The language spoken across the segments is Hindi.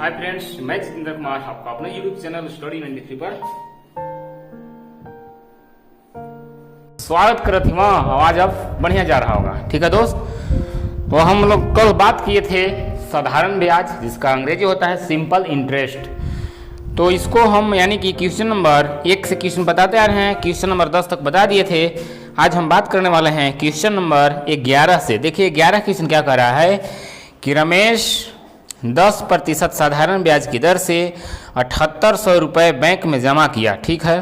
हाय फ्रेंड्स, मैं जितेंद्र कुमार आपका अपने यूट्यूब चैनल स्टडी 93 पर स्वागत करत हूँ। आवाज अब बढ़िया जा रहा होगा, ठीक है दोस्त। तो हम लोग कल बात किए थे साधारण ब्याज, जिसका अंग्रेजी होता है सिंपल इंटरेस्ट। तो इसको हम यानी कि क्वेश्चन नंबर 1 से क्वेश्चन बताते आ रहे हैं, क्वेश्चन नंबर 10 तक बता दिए थे। आज हम बात करने वाले हैं क्वेश्चन नंबर 11 से। देखिए 11 क्वेश्चन क्या कर रहा है कि रमेश 10% साधारण ब्याज की दर से 7800 रुपये बैंक में जमा किया, ठीक है।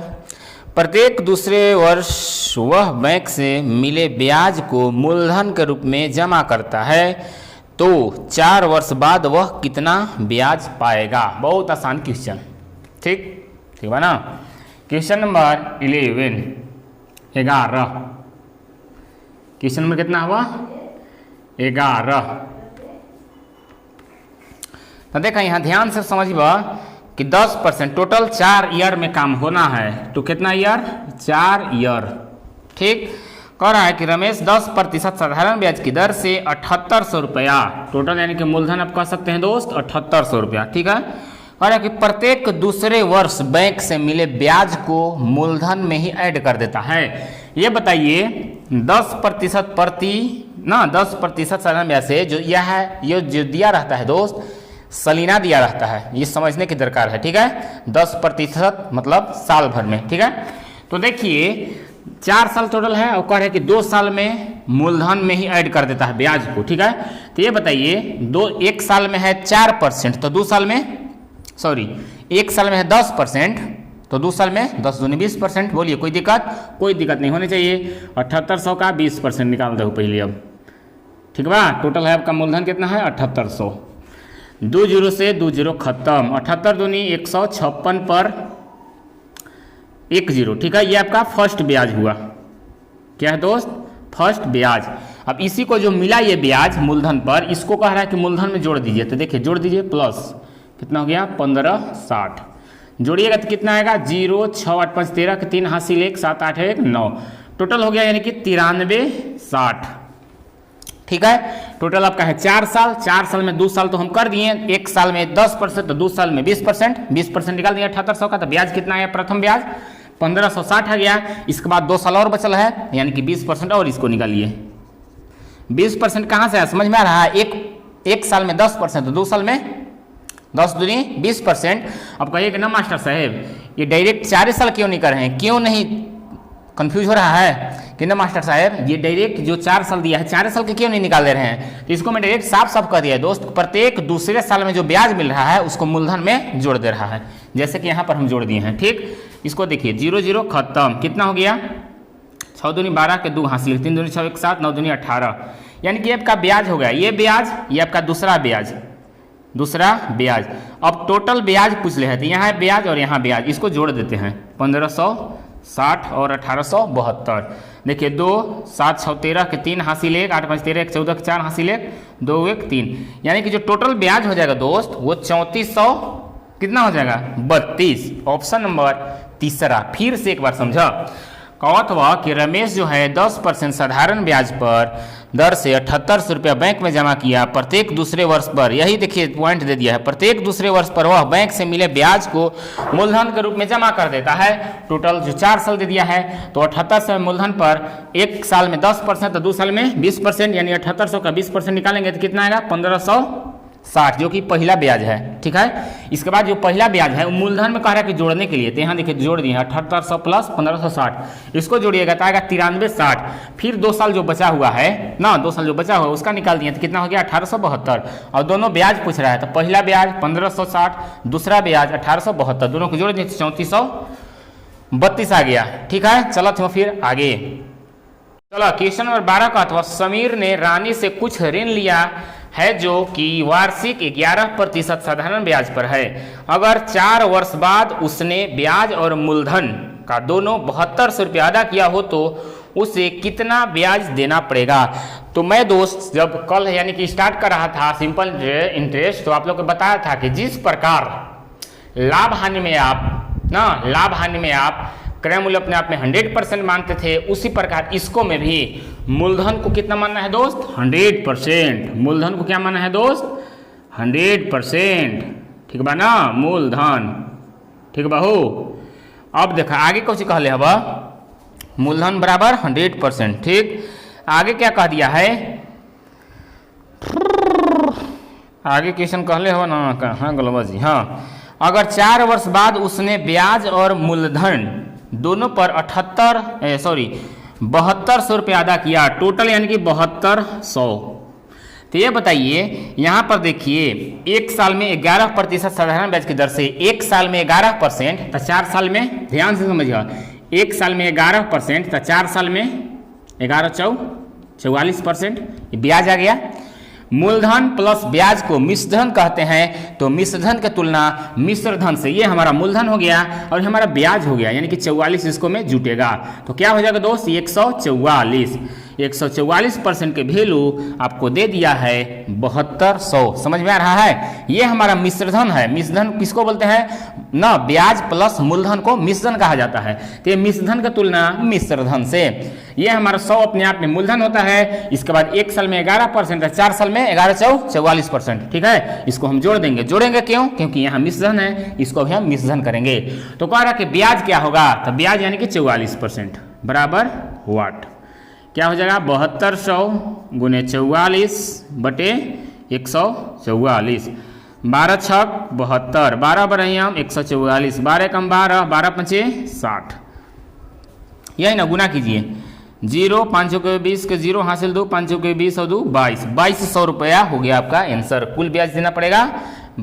प्रत्येक दूसरे वर्ष वह बैंक से मिले ब्याज को मूलधन के रूप में जमा करता है, तो 4 वर्ष बाद वह कितना ब्याज पाएगा। बहुत आसान क्वेश्चन, ठीक है ना। क्वेश्चन नंबर 11 क्वेश्चन नंबर कितना हुआ 11। तो देखा यहाँ ध्यान से समझिए कि 10% टोटल 4 ईयर में काम होना है। तो कितना ईयर 4 ईयर, ठीक। कह रहा है कि रमेश 10% साधारण ब्याज की दर से 7800 रुपया टोटल यानी कि मूलधन आप कह सकते हैं दोस्त 7800 रुपया, ठीक है। कह रहा है कि प्रत्येक दूसरे वर्ष बैंक से मिले ब्याज को मूलधन में ही ऐड कर देता है। ये बताइए 10% साधारण ब्याज से जो यह है ये जो दिया रहता है दोस्त सलीना दिया रहता है, ये समझने की दरकार है, ठीक है। 10% मतलब साल भर में, ठीक है। तो देखिए 4 साल टोटल है और कह रहे हैं कि 2 साल में मूलधन में ही ऐड कर देता है ब्याज को, ठीक है। तो ये बताइए 1 साल में है 4%, तो 2 साल में 1 साल में है 10%, तो 2 साल में 10 दूनी 20%। बोलिए कोई दिक्कत नहीं होनी चाहिए। 7800 का 20% निकाल दो पहले अब, ठीक बा। टोटल है आपका मूलधन कितना है 7800। 2 जीरो से 2 जीरो खत्म, 78 दूनी 156 पर 1 जीरो, ठीक है। ये आपका फर्स्ट ब्याज हुआ। क्या है दोस्त फर्स्ट ब्याज। अब इसी को जो मिला ये ब्याज मूलधन पर, इसको कह रहा है कि मूलधन में जोड़ दीजिए। तो देखिए जोड़ दीजिए, प्लस कितना हो गया 1560। जोड़िएगा तो कितना आएगा 0 6 8 5 13 के 3 हासिल 1 7 8 1 9, टोटल हो गया यानी कि 9360, ठीक है। टोटल आपका है 4 साल। 4 साल में 2 साल तो हम कर दिए, 1 साल में 10% तो 2 साल में 20% निकाल दिया 7800 का। तो ब्याज कितना आया प्रथम ब्याज 1560 आ गया। इसके बाद 2 साल और बचल है यानी कि 20% और इसको निकालिए। 20% कहाँ से है समझ में आ रहा है। एक साल में 10% तो 2 साल में 10 दूनी 20%। अब कहिए कि ना मास्टर साहब ये डायरेक्ट 4 साल क्यों नहीं कर रहे हैं, क्यों नहीं कंफ्यूज हो रहा है कि ना मास्टर साहब ये डायरेक्ट जो 4 साल दिया है 4 साल के क्यों नहीं निकाल दे रहे हैं। तो इसको मैं डायरेक्ट साफ कर दिया है दोस्त। प्रत्येक दूसरे साल में जो ब्याज मिल रहा है उसको मूलधन में जोड़ दे रहा है, जैसे कि यहाँ पर हम जोड़ दिए हैं, ठीक। इसको देखिए 0 0 खत्म, कितना हो गया 6 दूनी 12 के 2 हासिल 3 दूनी 6 1 7 9 दूनी 18, यानी कि आपका ब्याज हो गया ये ब्याज, ये आपका दूसरा ब्याज। अब टोटल ब्याज पूछ ले है तो यहाँ ब्याज और यहाँ ब्याज, इसको जोड़ देते हैं 1560 और 1872। देखिए 2 7 6 13 के 3 हासिल 1 8 5 13 1 14 के 4 हासिल 1 2 1 3, यानी कि जो टोटल ब्याज हो जाएगा दोस्त वो 3400 कितना हो जाएगा 32। ऑप्शन नंबर तीसरा। फिर से एक बार समझा, कहत हुआ कि रमेश जो है 10% साधारण ब्याज पर दर से 7800 रुपया बैंक में जमा किया प्रत्येक दूसरे वर्ष पर। यही देखिए पॉइंट दे दिया है, प्रत्येक दूसरे वर्ष पर वह बैंक से मिले ब्याज को मूलधन के रूप में जमा कर देता है। टोटल जो 4 साल दे दिया है तो 7800 मूलधन पर 1 साल में 10% तो 2 साल में 20%, यानी 7800 का 20% निकालेंगे तो कितना आएगा 1560, जो कि पहला ब्याज है, ठीक है। इसके बाद जो पहला ब्याज है वो मूलधन में कह रहा है कि जोड़ने के लिए, तो यहाँ देखिए जोड़ दिए 7800 प्लस 1560, इसको जोड़िएगा तो आएगा 9360। फिर 2 साल जो बचा हुआ है ना, 2 साल जो बचा हुआ है उसका निकाल दिए तो कितना हो गया 1872। और दोनों ब्याज पूछ रहा है तो पहला ब्याज 1560, दूसरा ब्याज 1872, दोनों को जोड़ दिए 3432 आ गया, ठीक है। चलो तो फिर आगे चलो क्वेश्चन नंबर 12 का। अथवा समीर ने रानी से कुछ ऋण लिया है जो कि वार्षिक 11% साधारण ब्याज पर है। अगर 4 वर्ष बाद उसने ब्याज और मूलधन का दोनों 7200 रुपया अदा किया हो तो उसे कितना ब्याज देना पड़ेगा। तो मैं दोस्त जब कल यानी कि स्टार्ट कर रहा था सिंपल इंटरेस्ट, तो आप लोग को बताया था कि जिस प्रकार लाभ हानि में आप क्रय मूल्य अपने आप में 100% मानते थे, उसी प्रकार इसको में भी मूलधन को कितना मानना है दोस्त 100%। मूलधन को क्या मानना है दोस्त 100%। ठीक बा ना, मूलधन, ठीक बा हो। अब देखा आगे कुछ कहले हवा, मूलधन बराबर 100%, ठीक। आगे क्या कह दिया है, आगे क्वेश्चन कहले हो ना, कहाँ गलबा जी, हाँ। अगर 4 वर्ष बाद उसने ब्याज और मूलधन दोनों पर 7200 रुपये अदा किया, टोटल यानी कि 7200। तो ये बताइए यहाँ पर देखिए, एक साल में 11% साधारण ब्याज की दर से, एक साल में 11%, तो 4 साल में, ध्यान से समझिएगा, एक साल में 11%, तो 4 साल में 11 चौ 44% ब्याज आ गया। मूलधन प्लस ब्याज को मिश्र धन कहते हैं, तो मिश्र धन की तुलना मिश्र धन से, ये हमारा मूलधन हो गया और हमारा ब्याज हो गया, यानी कि 44 इसको में जुटेगा। तो क्या हो जाएगा दोस्त, 144, 144% के वैल्यू आपको दे दिया है 7200। समझ में आ रहा है, ये हमारा मिश्रधन है। मिश्रधन किसको बोलते हैं ना, ब्याज प्लस मूलधन को मिश्रधन कहा जाता है। तो ये मिश्रधन की तुलना मिश्रधन से, ये हमारा 100 अपने आप में मूलधन होता है। इसके बाद एक साल में 11% है, 4 साल में 11 चौ 44%, ठीक है। इसको हम जोड़ देंगे, जोड़ेंगे क्यों, क्योंकि यहाँ मिश्रधन है, इसको भी हम मिश्रधन करेंगे। तो कह रहा कि ब्याज क्या होगा, तो ब्याज यानी कि 44% बराबर वाट क्या हो जाएगा, 7200 गुने 44 बटे 144, 12 छक 72, 12 बरहियम 144, 12 कम 12, 12 पंचे 60, यही ना, गुना कीजिए। 0 5 के 20 के 0 हासिल 2, 5 के 20 और 2 22, 2200 रुपया हो गया आपका आंसर। कुल ब्याज देना पड़ेगा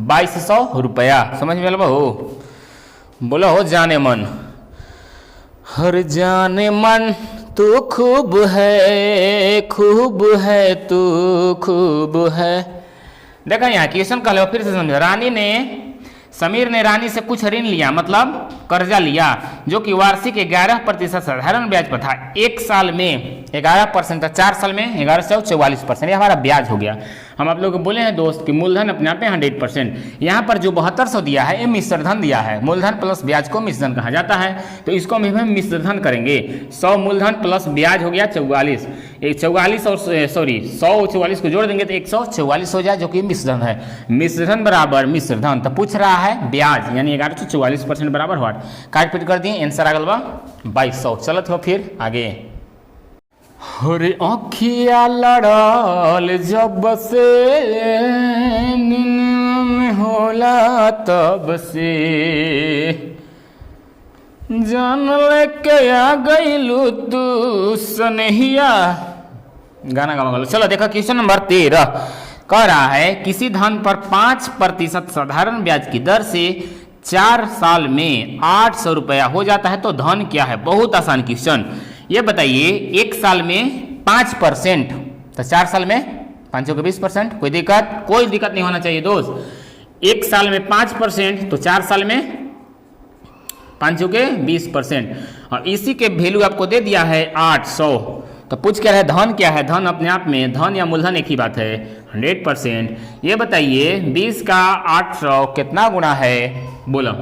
2200 रुपया। समझ में आया हो, बोलो हो जाने मन, हर जाने मन तू खूब है, खूब है तू खूब है। देखा यहाँ क्वेश्चन कह लो, फिर से समझो। समीर ने रानी से कुछ ऋण लिया, मतलब कर्जा लिया, जो कि वार्षिक 11% साधारण ब्याज पर था। एक साल में 11%, 4 साल में 11 से 44%, ये हमारा ब्याज हो गया। हम आप लोगों को बोले हैं दोस्त कि मूलधन अपने आप में 100%। यहाँ पर जो 7200 दिया है ये मिश्रधन दिया है, मूलधन प्लस ब्याज को मिश्रधन कहा जाता है। तो इसको हम मिश्रधन करेंगे। 100 मूलधन प्लस ब्याज हो गया 44, 44 और 144 को जोड़ देंगे तो 144 हो जाए, जो कि मिश्रधन है। मिश्रधन बराबर मिश्रधन। तो पूछ रहा है ब्याज, यानी 1144% बराबर हुआ। काट पीट कर दिए, आंसर आ गल बा 2200। चलत हो फिर आगे। हरे आँखिया लड़ल जब से नींद होला तब से, जान लेके आ गईलू तू सनहिया। गाना गा गलो। चलो देखो क्वेश्चन नंबर 13 कह रहा है, किसी धन पर 5% साधारण ब्याज की दर से 4 साल में 800 रुपया हो जाता है, तो धन क्या है। बहुत आसान क्वेश्चन। ये बताइए, एक साल में 5%, तो 4 साल में 5 के 20%। कोई दिक्कत नहीं होना चाहिए दोस्त। एक साल में 5%, तो 4 साल में 5 के 20%। और इसी के वैल्यू आपको दे दिया है 800। तो पूछ क्या है, धन क्या है। धन अपने आप में, धन या मूलधन एक ही बात है, 100%। ये बताइए 20 का 800 कितना गुना है, बोलो।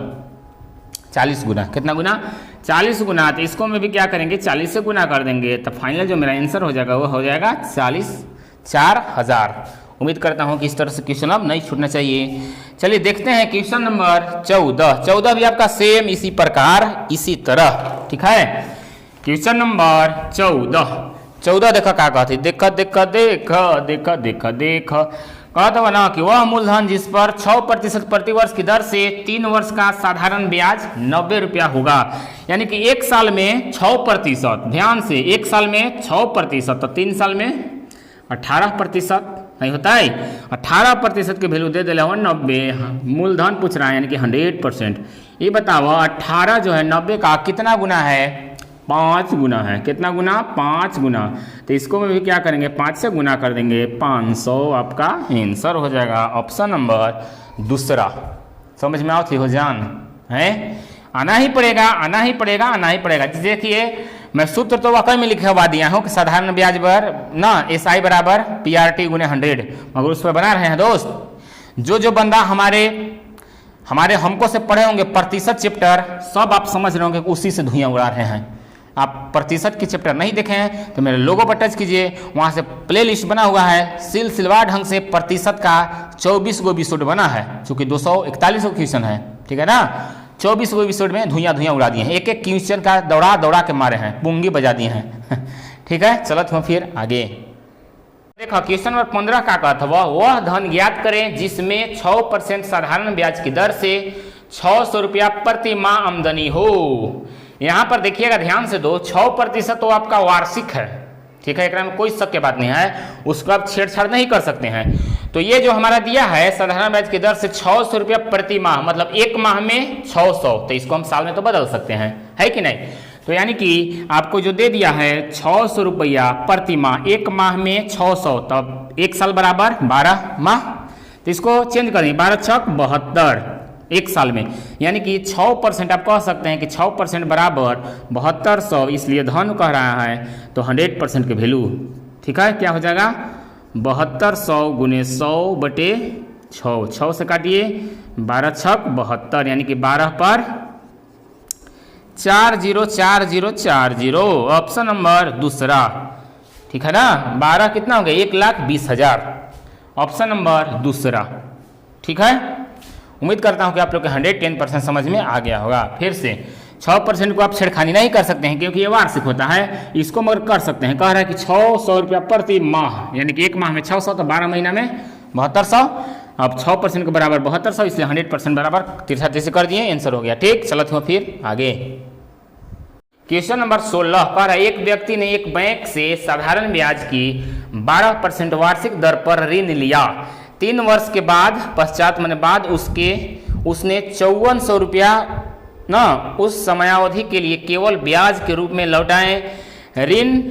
40 गुना। कितना गुना, 40 गुना। तो इसको में भी क्या करेंगे, 40 से गुना कर देंगे, तो फाइनल जो मेरा आंसर हो जाएगा वो हो जाएगा 40,000। उम्मीद करता हूँ कि इस तरह से क्वेश्चन अब नहीं छूटना चाहिए। चलिए देखते हैं क्वेश्चन नंबर 14 भी आपका सेम इसी प्रकार इसी तरह, ठीक है। क्वेश्चन नंबर 14 देखा क्या कहती, देखा कहता हुआ ना कि वह मूलधन जिस पर 6% प्रतिवर्ष की दर से 3 वर्ष का साधारण ब्याज 90 रुपया होगा, यानी कि एक साल में 6%। ध्यान से, एक साल में 6%, तो 3 साल में 18% नहीं होता है। 18% के वैल्यू दे दिला 90। मूलधन पूछ रहा है, यानी कि 100%। ये बताओ 18 जो है 90 का कितना गुना है, 5 गुना है। कितना गुना, 5 गुना। तो इसको में भी क्या करेंगे, 5 से गुना कर देंगे, 500 आपका आंसर हो जाएगा। ऑप्शन नंबर दूसरा। समझ में आओ थी हो जान है, आना ही पड़ेगा। देखिए मैं सूत्र तो वाकई में लिखवा दिया हूँ कि साधारण ब्याज पर ना SI बराबर PRT गुने 100, मगर उस पर बना रहे हैं दोस्त। जो बंदा हमारे हमको से पढ़े होंगे प्रतिशत चैप्टर, सब आप समझ रहे होंगे उसी से धुइयां उड़ा रहे हैं। आप प्रतिशत की चैप्टर नहीं देखे हैं तो मेरे लोगो पर टच कीजिए, वहाँ से प्ले लिस्ट बना हुआ है, सिलसिलेवार ढंग से प्रतिशत का 24 गो एपिसोड बना है, चूँकि 241 क्वेश्चन है, ठीक है ना। 24 गो एपिसोड में धुइयाँ उड़ा दिए हैं, एक एक क्वेश्चन का दौड़ा के मारे हैं, पुंगी बजा दिए हैं ठीक है। चलो तो फिर आगे देखो, क्वेश्चन नंबर 15 का कहता हुआ वह धन ज्ञात करें जिसमें 6% साधारण ब्याज की दर से 600 रुपया प्रति माह आमदनी हो। यहाँ पर देखिएगा ध्यान से दो, 6% तो आपका वार्षिक है, ठीक है, एक में कोई शक की बात नहीं है, उसको आप छेड़छाड़ नहीं कर सकते हैं। तो ये जो हमारा दिया है साधारण ब्याज की दर से 600 रुपया प्रति माह, मतलब एक माह में 600, तो इसको हम साल में तो बदल सकते हैं, है कि नहीं। तो यानी कि आपको जो दे दिया है 600 रुपया प्रति माह, एक माह में 600, तब एक साल बराबर 12 माह, तो इसको चेंज करें, 12 छक 72 एक साल में, यानी कि 6% आप कह सकते हैं कि 6% बराबर 7200, इसलिए धन कह रहा है तो 100% के वैल्यू, ठीक है, क्या हो जाएगा 7200 गुने 100/6, 6 से काटिए 12 छक 72, यानी कि 12 पर 404040, ऑप्शन नंबर दूसरा, ठीक है ना। 12 कितना हो गया 1,20,000, ऑप्शन नंबर दूसरा, ठीक है। उम्मीद करता हूं कि आप लोग के 110% समझ में आ गया होगा। फिर से 6% को आप छेड़खानी नहीं कर सकते हैं क्योंकि ये वार्षिक होता है, इसको मगर कर सकते हैं। कह रहा है कि 600 रुपया प्रति माह, यानी कि एक माह में 600, तो 12 महीना में 7200, अब 6% के बराबर 7200, इसलिए 100% बराबर 63 कर दिए, आंसर हो गया, ठीक। चलो तो फिर आगे क्वेश्चन नंबर 16 कह रहा है एक व्यक्ति ने एक बैंक से साधारण ब्याज की 12% वार्षिक दर पर ऋण लिया, 3 वर्ष के पश्चात मैंने बाद उसने 5400 रुपया ना उस समयावधि के लिए केवल ब्याज के रूप में लौटाए। ऋण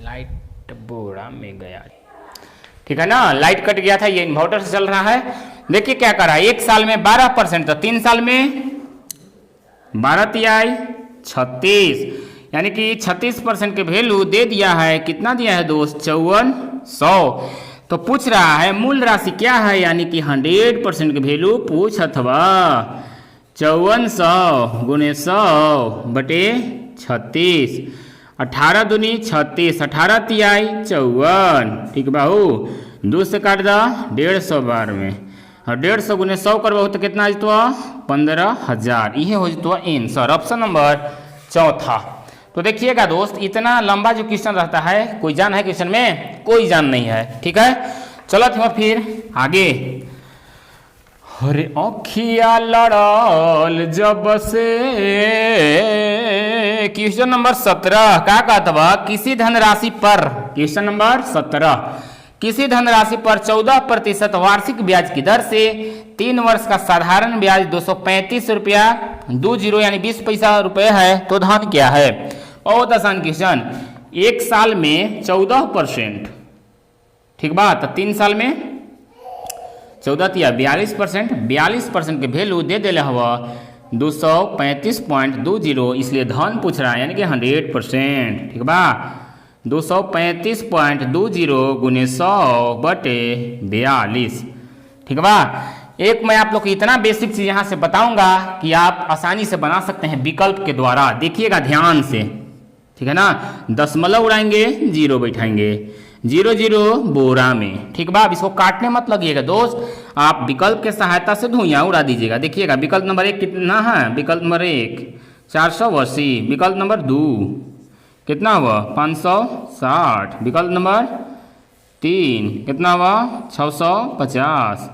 लाइट बोरा में गया, ठीक है ना, लाइट कट गया था, ये इन्वर्टर से चल रहा है। देखिए क्या कर रहा है, एक साल में 12%, तो 3 साल में 12 तिहाई 36, यानी कि 36% के वैल्यू दे दिया है, कितना दिया है दोस्त 5400। तो पूछ रहा है मूल राशि क्या है, यानी कि 100% के वैल्यू पूछ अथवा 5400 गुने 100/36, 18 दूनी 36, 18 तिहाई 54, ठीक बाहू, 2 से काट दो 150 बार में, और 150 गुने 100 करबो तो कितना आ जतो 15,000, ये हो जतो आंसर, ऑप्शन नंबर चौथा। तो देखिएगा दोस्त, इतना लंबा जो क्वेश्चन रहता है, कोई जान है क्वेश्चन में, कोई जान नहीं है, ठीक है। चलो तो फिर आगे, अरे अखिया लड़ल जब से, क्वेश्चन नंबर 17 का कहता किसी धनराशि पर, क्वेश्चन नंबर 17, किसी धनराशि पर 14% वार्षिक ब्याज की दर से 3 वर्ष का साधारण ब्याज 235 रुपया 20 यानी 20 पैसा रुपये है, तो धन क्या है। बहुत आसान क्वेश्चन, एक साल में 14%, ठीक बात, तो 3 साल में 14 तिया 42%, 42% के वैल्यू दे दिले हवा 235.20, इसलिए धन पूछ रहा है, यानी कि 100%, ठीक बा। 235.20 गुने 100/42, ठीक बा। एक मैं आप लोग को इतना बेसिक चीज यहाँ से बताऊंगा कि आप आसानी से बना सकते हैं विकल्प के द्वारा, देखिएगा ध्यान से, ठीक है ना। दशमलव उड़ाएंगे, 0 बैठाएंगे, 0 बोरा में, ठीक बा। अब इसको काटने मत लगिएगा दोस्त, आप विकल्प के सहायता से धुइयां उड़ा दीजिएगा। देखिएगा विकल्प नंबर 1 कितना है, विकल्प नंबर 1 480, विकल्प नंबर 2 कितना हुआ 560, विकल्प नंबर 3 कितना हुआ 650,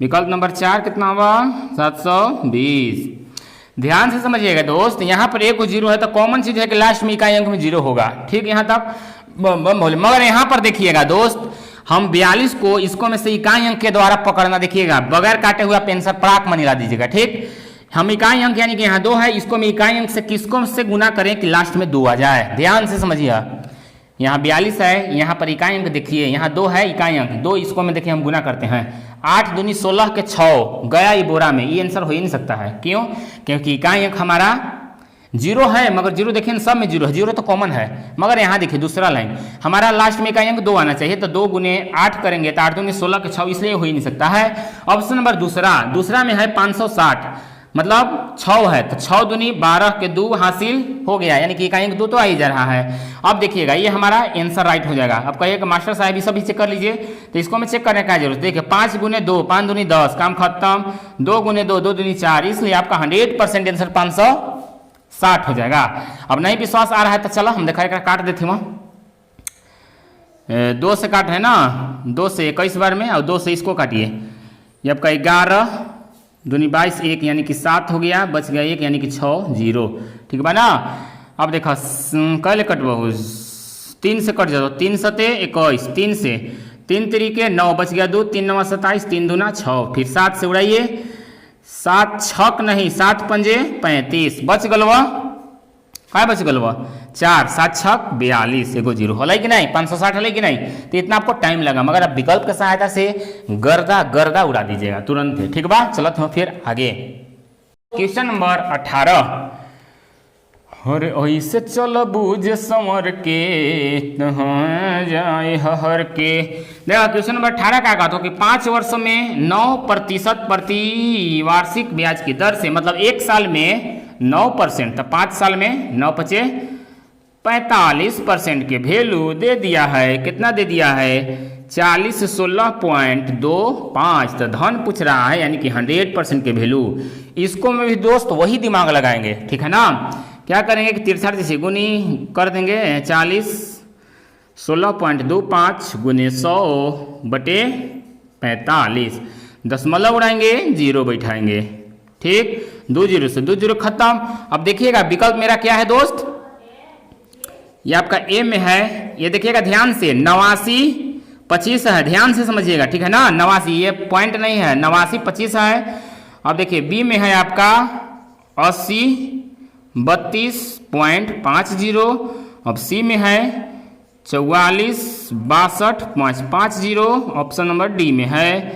विकल्प नंबर 4 कितना हुआ 720। ध्यान से समझिएगा दोस्त, यहाँ पर एक 0 है तो कॉमन चीज है कि लास्ट में इकाई अंक में 0 होगा, ठीक, यहाँ तक बोले। मगर यहाँ पर देखिएगा दोस्त, हम 42 को इसको में से इकाई अंक के द्वारा पकड़ना, देखिएगा बगैर काटे हुआ पेंसिल पराक में मिला दीजिएगा, ठीक। हम इकाई अंक यानी कि यहाँ 2 है, इसको में इकाई अंक से किसको से गुना करें कि लास्ट में 2 आ जाए। ध्यान से समझिए, यहाँ 42 है, यहाँ पर इकाई अंक देखिए, यहाँ 2 है इकाई अंक, 2 इसको में देखिए हम गुना करते हैं, 8 दूनी 16 के 6 गया ये बोरा में, ये आंसर हो ही नहीं सकता है। क्यों, क्योंकि इकाई अंक हमारा 0 है, मगर 0 देखिए सब में 0 है, 0 तो कॉमन है। मगर यहाँ देखिए दूसरा लाइन हमारा लास्ट में इकाई अंक 2 आना चाहिए, तो 2 गुने 8 करेंगे तो 8 दूनी 16 के 6, इसलिए हो ही नहीं सकता है। ऑप्शन नंबर दूसरा में है 560, मतलब 6 है तो 6 दूनी 12 के 2 हासिल हो गया, यानी कि इकाई 2 तो आ ही जा रहा है। अब देखिएगा ये हमारा आंसर राइट हो जाएगा। अब कहिएगा मास्टर साहब ये सब भी चेक कर लीजिए, तो इसको मैं चेक करने का जरूरत। देखिए 5 गुने 2 5 दूनी 10, काम खत्म। 2 गुने 2 2 दूनी 4, इसलिए आपका 100% आंसर 560 हो जाएगा। अब नहीं विश्वास आ रहा है तो चलो हम देखा काट देते वहाँ 2 से काट है ना, 2 से 21 बार में, और 2 से इसको काटिए। ये आपका 11 दूनी 22 1 यानी कि 7 हो गया, बच गया 1 यानी कि 6 0, ठीक बा ना। अब देखो कल कटबहू 3 से कट जाओ, 3 सते 21, 3 से 3 तरीके 9, बच गया 2, 3 9 27, 3 दूना 6, फिर 7 से उड़ाइए, 7 छक नहीं 7 पंजे 35, बच गलवा क्या बच गलवा 4, 7 छक 42, एगो 0 होलै कि नहीं, 560 होलै कि नहीं। तो इतना आपको टाइम लगा, मगर आप विकल्प की सहायता से गर्दा गर्दा उड़ा दीजिएगा तुरंत ही, ठीक बा। चलो तो फिर आगे क्वेश्चन नंबर 18। अरे ऐसे चल बूझ समर के जाए हर के। देखा क्वेश्चन नंबर 18 क्या कहता हूँ कि 5 वर्ष में 9% प्रति वार्षिक ब्याज की दर से, मतलब 1 साल में 9%, तो 5 साल में 9 पचे 45% के वैल्यू दे दिया है। कितना दे दिया है 40 16.25, तो धन पूछ रहा है यानी कि 100% के वैल्यू। इसको में भी दोस्त वही दिमाग लगाएंगे, ठीक है ना। क्या करेंगे कि 63 से गुनी कर देंगे, 40 16.25 गुने 100 बटे 45, दशमलव उड़ाएंगे 0 बैठाएंगे, ठीक। 2 0 से 2 0 खत्म। अब देखिएगा विकल्प मेरा क्या है दोस्त, ये आपका ए में है। ये देखिएगा ध्यान से 89 25 है, ध्यान से समझिएगा, ठीक है ना। 89 ये पॉइंट नहीं है, 89 25 है। अब देखिए बी में है आपका 80 32.50। अब सी में है 44 62.50। ऑप्शन नंबर डी में है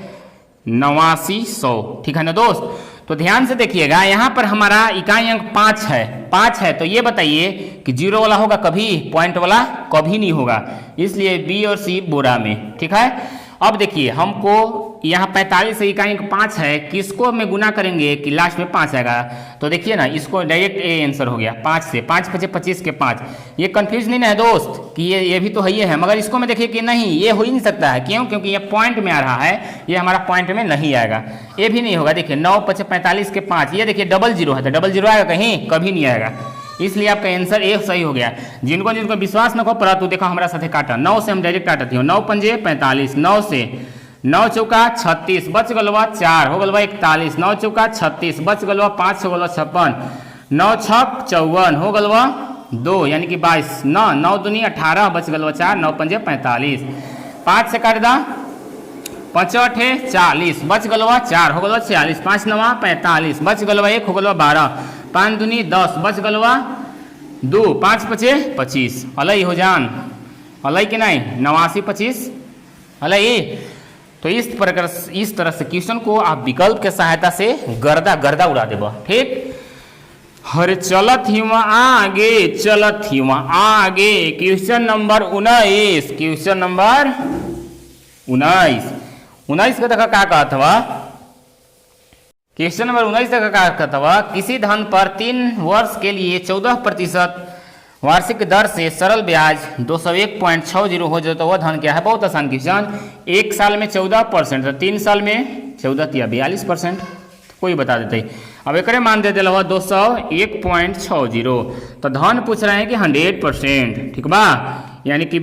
89 100, ठीक है ना दोस्त। तो ध्यान से देखिएगा, यहाँ पर हमारा इकाई अंक 5 है, तो ये बताइए कि 0 वाला होगा कभी, पॉइंट वाला कभी नहीं होगा, इसलिए बी और सी बोरा में, ठीक है। अब देखिए हमको यहाँ 45 से इकाई अंक 5 है, किसको में गुना करेंगे कि लास्ट में 5 आएगा। तो देखिए ना इसको डायरेक्ट ए आंसर हो गया 5 से, 5 5 25 के 5। ये कंफ्यूज नहीं ना है दोस्त कि ये भी तो है, ये है, मगर इसको में देखिए कि नहीं, ये हो ही नहीं सकता है। क्यों? क्योंकि ये पॉइंट में आ रहा है, ये हमारा पॉइंट में नहीं आएगा, ये भी नहीं होगा। देखिए 9 5 45 के 5, ये देखिए डबल 0 है, तो डबल 0 आएगा कहीं, कभी नहीं आएगा, इसलिए आपका आंसर ए सही हो गया। जिनको विश्वास न हो पड़ा तो देखो हमारा साथे काटा, 9 से हम डायरेक्ट काटती हूँ, 9 पंजे 45, 9 से 9 चौका 36, बच गलवा 4 हो गलवा 41, 9 चौका 36, बच गलवा 5 हो गलवा 56, 9 छक 54 हो गलवा 2 यानी कि 22, 9 दूनी 18, बच गलवा 4, 9 पंजे 45, 5 से काट दा 5 8 40, बच गलवा 4 हो गलवा 46, 5 9 45, बच गलवा 1 हो गलवा 12, 5 दूनी 10, बच गलवा 2, 5 5 25, अलई हो जान, अलई कि नहीं 89 25 अलई। तो इस तरह से क्वेश्चन को आप विकल्प के सहायता से गर्दा गर्दा उड़ा देबो, ठीक। हर चलत ही आगे, चलत ही आगे। क्वेश्चन नंबर 19, क्वेश्चन नंबर 19 का देखा क्या कहता हुआ, क्वेश्चन नंबर 19 का क्या कहता हुआ, किसी धन पर 3 वर्ष के लिए 14% वार्षिक दर से सरल ब्याज 201.60 हो जाए तो वह धन क्या है। बहुत आसान क्वेश्चन, 1 साल में 14%, तो 3 साल में 14 या 42%, कोई बता देते। अब एक मान दे दिला 201.60, तो धन पूछ रहे हैं कि 100%, ठीक बा, यानी कि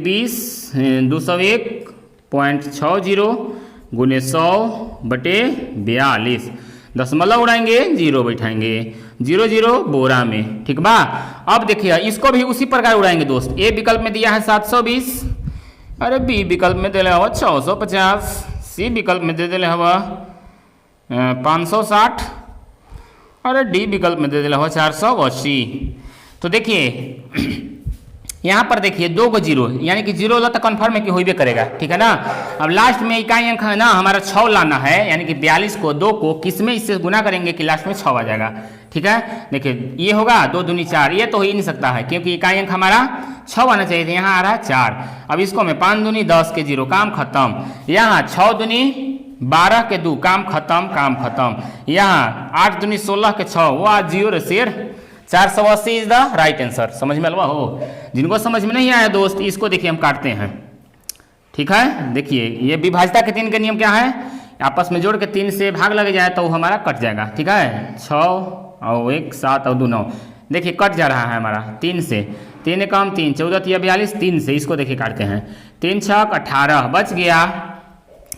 201.60 गुने 100 बटे 42, दशमलव उड़ाएंगे 0 बैठाएंगे, 0 0 बोरा में, ठीक बा। अब देखिए इसको भी उसी प्रकार उड़ाएंगे दोस्त। ए विकल्प में दिया है 720, अरे बी विकल्प में दिले हवा 650, सी विकल्प में दे दिले हवा 560, अरे डी विकल्प में दे दिले हवा 480। तो देखिए यहाँ पर देखिए 2 को 0, यानी कि 0 ला तो कन्फर्म है कि होइबे करेगा, ठीक है ना। अब लास्ट में इकाई अंक है ना हमारा 6 लाना है, यानी कि 42 को 2 को किस में इससे गुना करेंगे कि लास्ट में 6 आ जाएगा, ठीक है। देखिए ये होगा 2 दूनी 4, ये तो हो ही नहीं सकता है क्योंकि इकाई अंक हमारा 6 आना चाहिए, यहाँ आ रहा है 4। अब इसको में 5 दूनी 10 के 0, काम खत्म। यहाँ 6 दूनी 12 के 2 काम खत्म काम खत्म। यहाँ 8 दूनी 16 के 6 वो आज 0 शेर 480 इज द राइट आंसर। समझ में अलवा हो? जिनको समझ में नहीं आया दोस्त इसको देखिए हम काटते हैं। ठीक है, देखिए ये विभाज्यता के 3 के नियम क्या है, आपस में जोड़ के 3 से भाग लग जाए तो वो हमारा कट जाएगा। ठीक है, 6 और 1 7 और 2 9, देखिए कट जा रहा है हमारा 3 से, 3 एकम 3 14 3 42 3 से, इसको देखिए काटते हैं 3 6 18 बच गया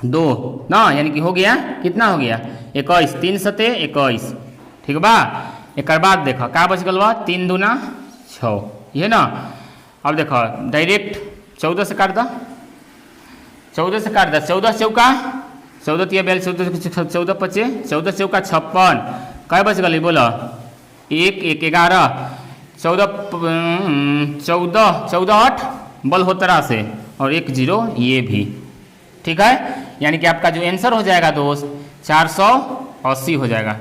2 ना, यानी कि हो गया कितना हो गया 21, 3 सते 21। ठीक बा, एक बाद देखो क्या बच गल बा 3 दूना 6, ये ना। अब देखो डायरेक्ट 14 से काट दो, 14 से काट दो, 14 चौका 14 3 42 14 25 14 चौका 56, क्या बच गई बोलो 1 1 11 14 14 8 बल होतरा से और 1 0 ये भी। ठीक है, यानी कि आपका जो आंसर हो जाएगा दोस्त 480 हो जाएगा।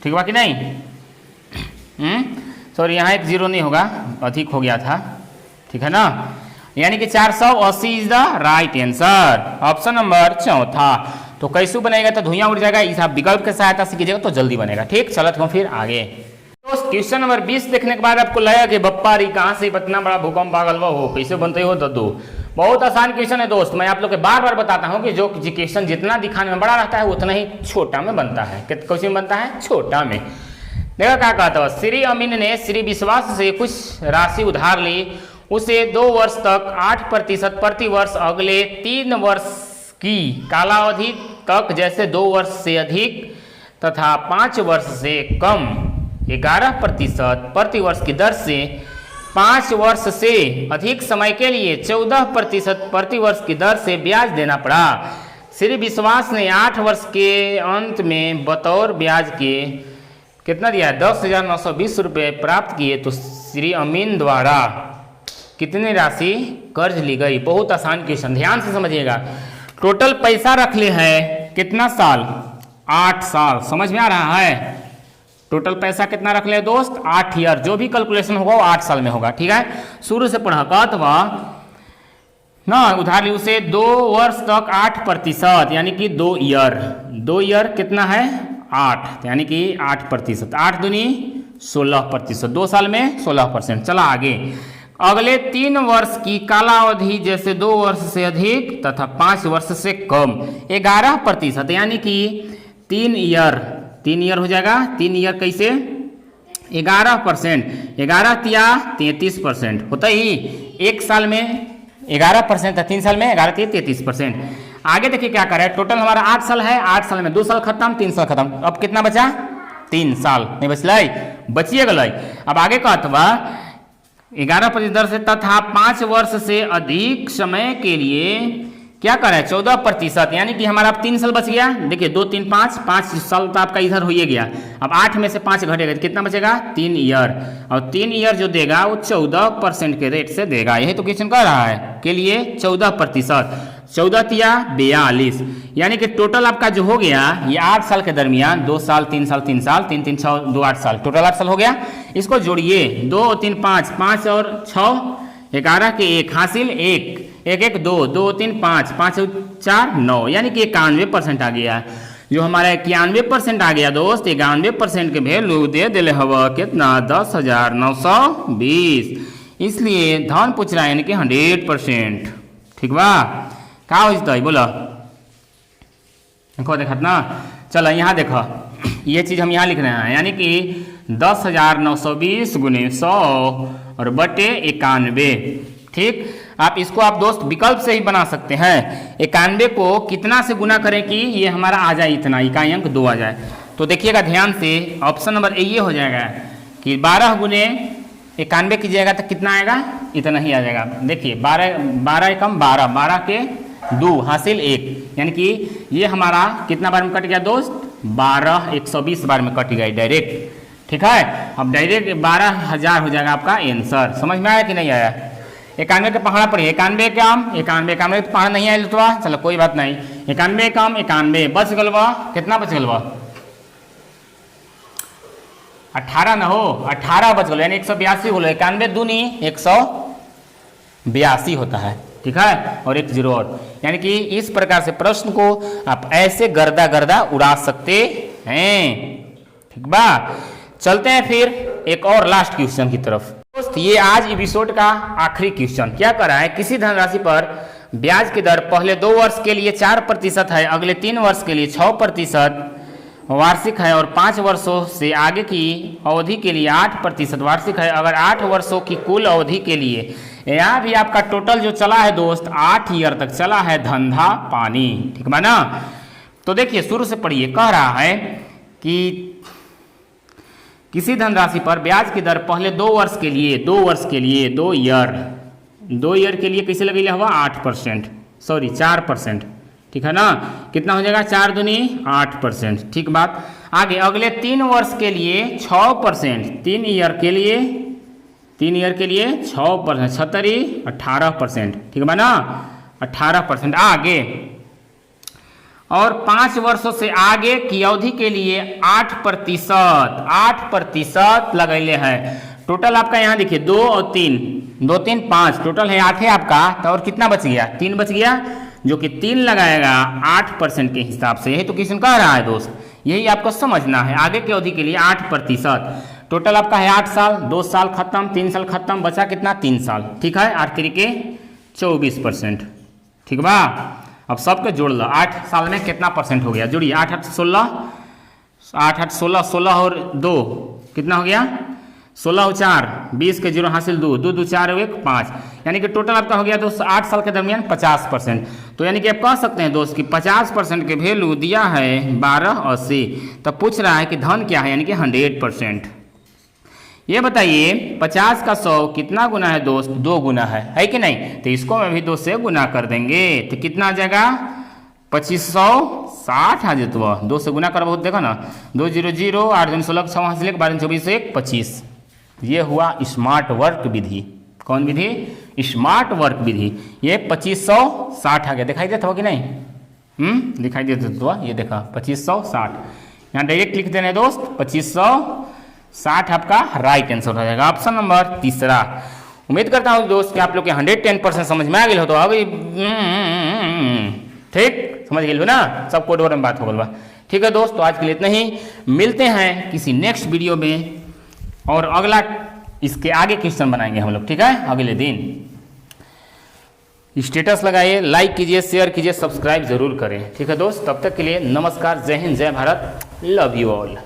ठीक बा कि नहीं? सॉरी यहाँ 1 0 नहीं होगा, अधिक हो गया था। ठीक है ना, यानी कि 480 is the right answer, option number चौथा। तो कैसे बनेगा तो धुआं उड़ जाएगा, इस आप विकल्प के सहायता से कीजिएगा तो जल्दी बनेगा। ठीक, चलत हूँ फिर आगे। तो क्वेश्चन नंबर 20 देखने के बाद आपको लगेगा कि बप्पा री कहाँ से इतना बड़ा भूकंप आ गल हो, कैसे बनते हो दद्दू। बहुत आसान क्वेश्चन है दोस्त, मैं आप लोग के बार बार बताता हूँ कि जो क्वेश्चन जितना दिखाने में बड़ा रहता है उतना ही छोटा में बनता है। कैसे में बनता है? छोटा में। देखा क्या कहता है, श्री अमीन ने श्री विश्वास से कुछ राशि उधार ली, उसे 2 वर्ष तक 8% प्रति वर्ष अगले 3 वर्ष की कालावधि तक, जैसे 2 वर्ष से अधिक तथा 5 वर्ष से कम 11% प्रति वर्ष की दर से 5 वर्ष से अधिक समय के लिए 14% प्रति वर्ष की दर से ब्याज देना पड़ा। श्री विश्वास ने 8 वर्ष के अंत में बतौर ब्याज के कितना दिया, 10,920 रुपये प्राप्त किए। तो श्री अमीन द्वारा कितनी राशि कर्ज ली गई? बहुत आसान क्वेश्चन, ध्यान से समझिएगा। टोटल पैसा रख ले है कितना साल? 8 साल। समझ में आ रहा है? टोटल पैसा कितना रख ले दोस्त? 8 ईयर। जो भी कैलकुलेशन होगा वो 8 साल में होगा। ठीक है, शुरू से पढ़ा कहतवा ना, उधार ली उसे 2 वर्ष तक 8%, यानी कि 2 ईयर। 2 ईयर कितना है? 8, यानी कि 8%। 8 दूनी 16%, 2 साल में 16%। चला आगे, अगले 3 वर्ष की कालावधि, जैसे 2 वर्ष से अधिक तथा 5 वर्ष से कम 11%, यानी कि 3 ईयर। 3 ईयर हो जाएगा। 3 ईयर कैसे? 11%, 11 तिया 33% होता ही। 1 साल में 11% था, 3 साल में 11 तिया 33%। आगे देखिए क्या करे, टोटल हमारा 8 साल है, 8 साल में 2 साल खत्म, 3 साल खत्म, अब कितना बचा? 3 साल नहीं बचल, बचिए गल। अब आगे कहतवा 11% दर से तथा 5 वर्ष से अधिक समय के लिए क्या करें? 14%, यानी कि हमारा अब 3 साल बच गया। देखिए 2 3 5 साल तो आपका इधर हो ही गया। अब 8 में से 5 घटेगा तो कितना बचेगा? 3 ईयर। और 3 ईयर जो देगा वो 14% के रेट से देगा। यही तो क्वेश्चन कह रहा है के लिए 14%, 14 तिया 42, यानी कि टोटल आपका जो हो गया ये 8 साल के दरमियान 2 साल 3 साल 3 साल 3 3 6 2 8 साल, टोटल 8 साल हो गया। इसको जोड़िए, 2 3 5 5 और 6 11 के 1 हासिल 1 1 1 2 2 3 5 5 4 9, यानी कि 91% आ गया। जो हमारा 91% आ गया दोस्त, 91% के वैल्यू दे दिले हवा कितना? 10,920। इसलिए धन पूछ रहा है, यानी कि 100%। ठीक बा, का हो जता बोलो? देखो देखत ना, चलो यहाँ देखो, ये चीज़ हम यहाँ लिख रहे हैं, यानी कि 10,920 गुने 100 और बटे 91। ठीक, आप इसको आप दोस्त विकल्प से ही बना सकते हैं। 91 को कितना से गुना करें कि ये हमारा आ जाए इतना, इकाई अंक 2 आ जाए? तो देखिएगा ध्यान से, ऑप्शन नंबर ए ये हो जाएगा कि 12 गुने 91 कीजिएगा तो कितना आएगा? इतना ही आ जाएगा। देखिए 12 एकम 12, 12 के 2 हासिल 1, यानी कि ये हमारा कितना बार में कट गया दोस्त? 12 120 बार में कट गया डायरेक्ट। ठीक है, अब डायरेक्ट 12,000 हो जाएगा आपका आंसर। समझ में आया कि नहीं आया? 91 के पहाड़ा पड़ी, 91 काम 91 तो पहाड़ा नहीं आया तो चलो कोई बात नहीं। 91 काम 91 बच गलवा, कितना बच गलवा? 18 ना हो, 18 बच गलो, यानी 182 हो। 91 दूनी 182 होता है। ठीक है, और एक जीरो और, यानी कि इस प्रकार से प्रश्न को आप ऐसे गर्दा गर्दा उड़ा सकते हैं। ठीक बा, चलते हैं फिर एक और लास्ट क्वेश्चन की तरफ। दोस्त ये आज एपिसोड का आखिरी क्वेश्चन क्या कर रहा है, किसी धनराशि पर ब्याज की दर पहले 2 वर्ष के लिए 4% है, अगले 3 वर्ष के लिए 6% वार्षिक है और 5 वर्षों से आगे की अवधि के लिए 8% वार्षिक है। अगर 8 वर्षों की कुल अवधि के लिए, यहाँ भी आपका टोटल जो चला है दोस्त 8 ईयर तक चला है धंधा पानी। ठीक है ना, तो देखिए शुरू से पढ़िए, कह रहा है कि किसी धनराशि पर ब्याज की दर पहले 2 वर्ष के लिए 2 ईयर के लिए कैसे लगेगा हुआ 8%, सॉरी 4%। ठीक है ना, कितना हो जाएगा 4 दूनी 8%। ठीक बात, आगे अगले 3 वर्ष के लिए 6%, 3 ईयर के लिए 6%, 70 18%। ठीक है ना, 18% आगे, और 5 वर्षों से आगे की अवधि के लिए 8% लगैले हैं। टोटल आपका यहाँ देखिए 2 और 3, 2 3 5, टोटल है 8 है आपका, तो और कितना बच गया 3 बच गया, जो कि 3 लगाएगा 8% के हिसाब से। यही तो क्वेश्चन कह रहा है दोस्त, यही आपको समझना है। आगे की अवधि के लिए 8%, टोटल आपका है 8 साल, 2 साल खत्म, 3 साल खत्म, बचा कितना 3 साल। ठीक है, 8 तरीके 24%। ठीक बा, अब सबके जोड़ लो, 8 साल में कितना परसेंट हो गया, जोड़िए 8 8 16, 8 8 16, 16 और 2 कितना हो गया 16 और 4 20 के जीरो हासिल 2 2 2 4 1 5, यानी कि टोटल आपका हो गया दोस्त 8 साल के दरमियान 50%। तो यानी कि आप कह सकते हैं दोस्त कि 50% के वैल्यू दिया है 1280, तब पूछ रहा है कि धन क्या है, यानी कि 100%। ये बताइए 50 का 100 कितना गुना है दोस्त, 2 गुना है कि नहीं, तो इसको मैं भी 2 से गुना कर देंगे तो कितना आ जाएगा 2560 आ जाता, 2 से गुना कर बहुत देखो ना, 2 0 0 8 2 16 6 हासिल 12 24 1 25। ये हुआ स्मार्ट वर्क विधि। कौन विधि, स्मार्ट वर्क विधि। ये 2560 आ गया, दिखाई देता हो कि नहीं, दिखाई देता तो ये देखा 2560, यहाँ डायरेक्ट लिख देना है दोस्त 2560 आपका राइट आंसर हो जाएगा, ऑप्शन नंबर 3। उम्मीद करता हूँ दोस्त कि आप लोग के 110% समझ में आ गई हो, तो अभी ठीक समझ गए हो ना, सब कोड में बात हो गल बा। ठीक है दोस्त, तो आज के लिए इतना ही, मिलते हैं किसी नेक्स्ट वीडियो में और अगला इसके आगे क्वेश्चन बनाएंगे हम लोग। ठीक है, अगले दिन स्टेटस लगाइए, लाइक कीजिए, शेयर कीजिए, सब्सक्राइब जरूर करें। ठीक है दोस्त, तब तक के लिए नमस्कार, जय हिंद, जय भारत, लव यू ऑल।